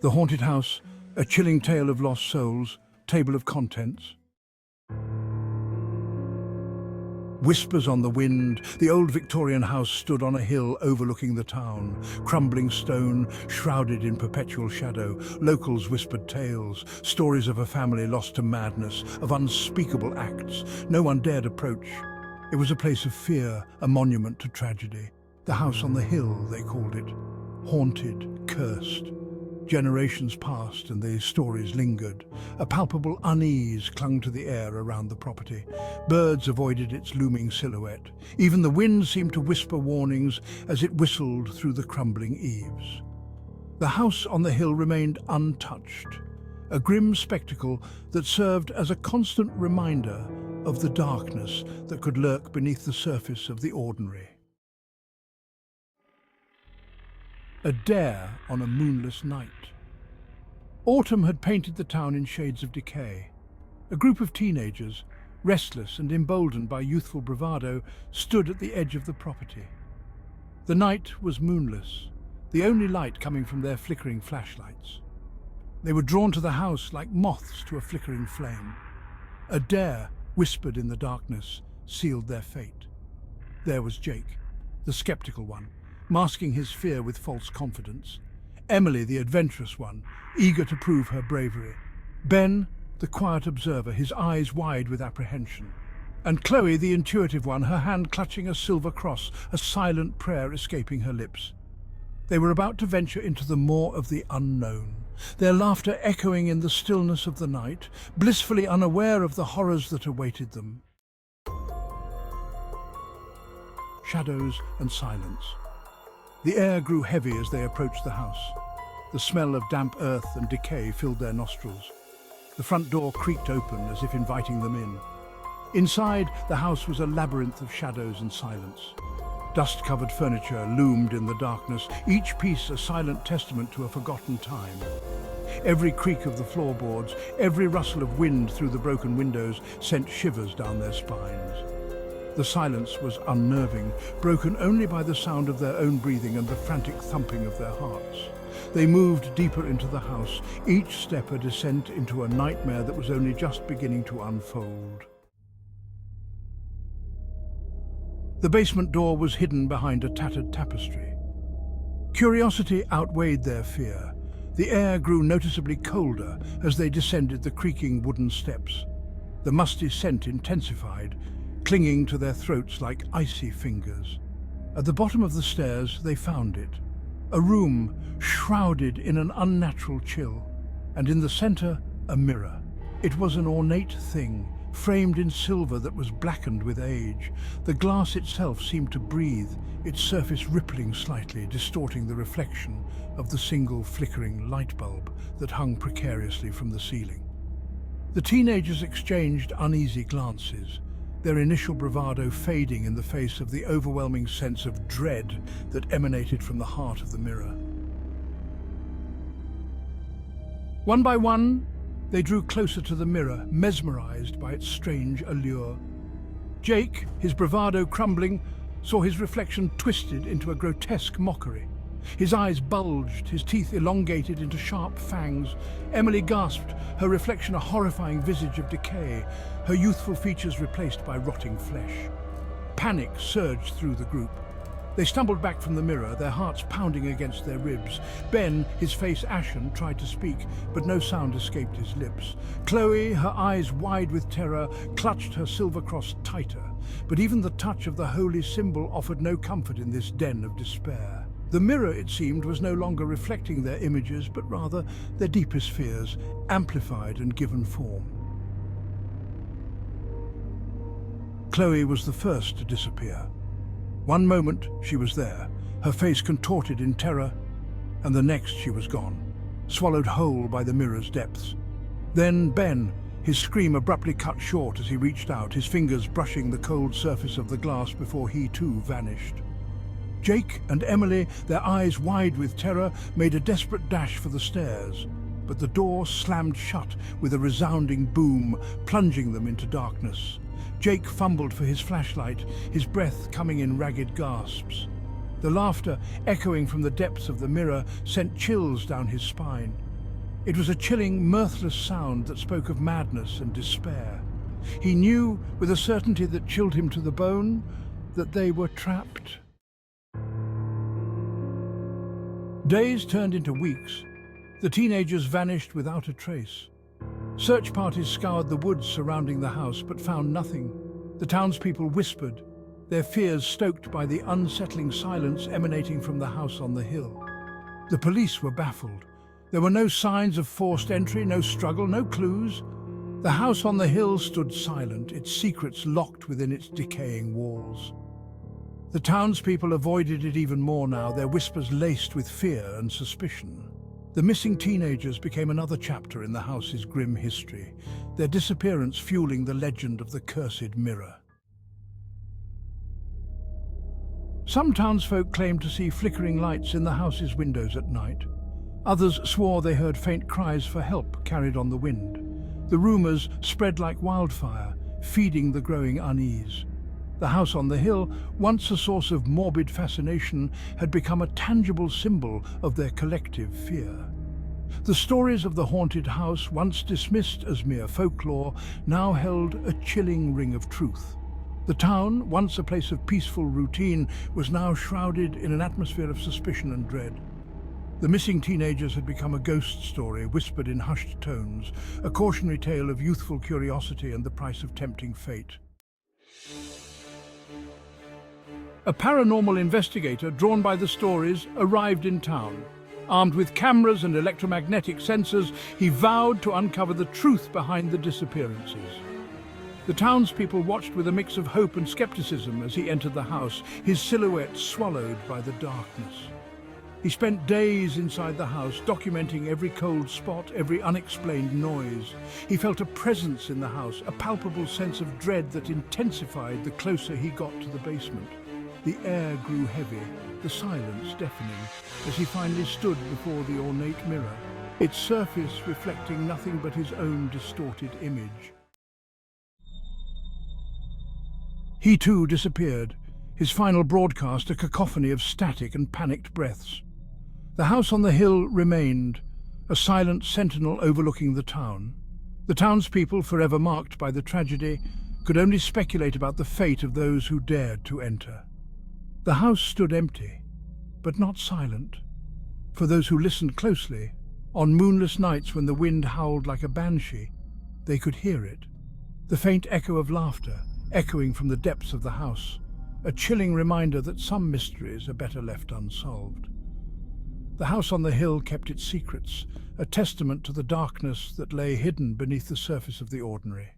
The haunted house, a chilling tale of lost souls, table of contents. Whispers on the wind, the old Victorian house stood on a hill overlooking the town. Crumbling stone, shrouded in perpetual shadow, locals whispered tales, stories of a family lost to madness, of unspeakable acts no one dared approach. It was a place of fear, a monument to tragedy. The house on the hill, they called it. Haunted, cursed. Generations passed and the stories lingered. A palpable unease clung to the air around the property. Birds avoided its looming silhouette. Even the wind seemed to whisper warnings as it whistled through the crumbling eaves. The house on the hill remained untouched, a grim spectacle that served as a constant reminder of the darkness that could lurk beneath the surface of the ordinary. A dare on a moonless night. Autumn had painted the town in shades of decay. A group of teenagers, restless and emboldened by youthful bravado, stood at the edge of the property. The night was moonless, the only light coming from their flickering flashlights. They were drawn to the house like moths to a flickering flame. A dare, whispered in the darkness, sealed their fate. There was Jake, the skeptical one, masking his fear with false confidence. Emily, the adventurous one, eager to prove her bravery. Ben, the quiet observer, his eyes wide with apprehension. And Chloe, the intuitive one, her hand clutching a silver cross, a silent prayer escaping her lips. They were about to venture into the maw of the unknown, their laughter echoing in the stillness of the night, blissfully unaware of the horrors that awaited them. Shadows and silence. The air grew heavy as they approached the house. The smell of damp earth and decay filled their nostrils. The front door creaked open as if inviting them in. Inside, the house was a labyrinth of shadows and silence. Dust-covered furniture loomed in the darkness, each piece a silent testament to a forgotten time. Every creak of the floorboards, every rustle of wind through the broken windows sent shivers down their spines. The silence was unnerving, broken only by the sound of their own breathing and the frantic thumping of their hearts. They moved deeper into the house, each step a descent into a nightmare that was only just beginning to unfold. The basement door was hidden behind a tattered tapestry. Curiosity outweighed their fear. The air grew noticeably colder as they descended the creaking wooden steps. The musty scent intensified, clinging to their throats like icy fingers. At the bottom of the stairs, they found it. A room shrouded in an unnatural chill, and in the center, a mirror. It was an ornate thing, framed in silver that was blackened with age. The glass itself seemed to breathe, its surface rippling slightly, distorting the reflection of the single flickering light bulb that hung precariously from the ceiling. The teenagers exchanged uneasy glances, their initial bravado fading in the face of the overwhelming sense of dread that emanated from the heart of the mirror. One by one, they drew closer to the mirror, mesmerized by its strange allure. Jake, his bravado crumbling, saw his reflection twisted into a grotesque mockery. His eyes bulged, his teeth elongated into sharp fangs. Emily gasped, her reflection a horrifying visage of decay, her youthful features replaced by rotting flesh. Panic surged through the group. They stumbled back from the mirror, their hearts pounding against their ribs. Ben, his face ashen, tried to speak, but no sound escaped his lips. Chloe, her eyes wide with terror, clutched her silver cross tighter, but even the touch of the holy symbol offered no comfort in this den of despair. The mirror, it seemed, was no longer reflecting their images, but rather their deepest fears, amplified and given form. Chloe was the first to disappear. One moment she was there, her face contorted in terror, and the next she was gone, swallowed whole by the mirror's depths. Then Ben, his scream abruptly cut short as he reached out, his fingers brushing the cold surface of the glass before he too vanished. Jake and Emily, their eyes wide with terror, made a desperate dash for the stairs, but the door slammed shut with a resounding boom, plunging them into darkness. Jake fumbled for his flashlight, his breath coming in ragged gasps. The laughter, echoing from the depths of the mirror, sent chills down his spine. It was a chilling, mirthless sound that spoke of madness and despair. He knew, with a certainty that chilled him to the bone, that they were trapped. Days turned into weeks. The teenagers vanished without a trace. Search parties scoured the woods surrounding the house but found nothing. The townspeople whispered, their fears stoked by the unsettling silence emanating from the house on the hill. The police were baffled. There were no signs of forced entry, no struggle, no clues. The house on the hill stood silent, its secrets locked within its decaying walls. The townspeople avoided it even more now, their whispers laced with fear and suspicion. The missing teenagers became another chapter in the house's grim history, their disappearance fueling the legend of the cursed mirror. Some townsfolk claimed to see flickering lights in the house's windows at night. Others swore they heard faint cries for help carried on the wind. The rumors spread like wildfire, feeding the growing unease. The house on the hill, once a source of morbid fascination, had become a tangible symbol of their collective fear. The stories of the haunted house, once dismissed as mere folklore, now held a chilling ring of truth. The town, once a place of peaceful routine, was now shrouded in an atmosphere of suspicion and dread. The missing teenagers had become a ghost story, whispered in hushed tones, a cautionary tale of youthful curiosity and the price of tempting fate. A paranormal investigator, drawn by the stories, arrived in town. Armed with cameras and electromagnetic sensors, he vowed to uncover the truth behind the disappearances. The townspeople watched with a mix of hope and skepticism as he entered the house, his silhouette swallowed by the darkness. He spent days inside the house, documenting every cold spot, every unexplained noise. He felt a presence in the house, a palpable sense of dread that intensified the closer he got to the basement. The air grew heavy, the silence deafening, as he finally stood before the ornate mirror, its surface reflecting nothing but his own distorted image. He too disappeared, his final broadcast a cacophony of static and panicked breaths. The house on the hill remained, a silent sentinel overlooking the town. The townspeople, forever marked by the tragedy, could only speculate about the fate of those who dared to enter. The house stood empty, but not silent. For those who listened closely, on moonless nights when the wind howled like a banshee, they could hear it. The faint echo of laughter, echoing from the depths of the house, a chilling reminder that some mysteries are better left unsolved. The house on the hill kept its secrets, a testament to the darkness that lay hidden beneath the surface of the ordinary.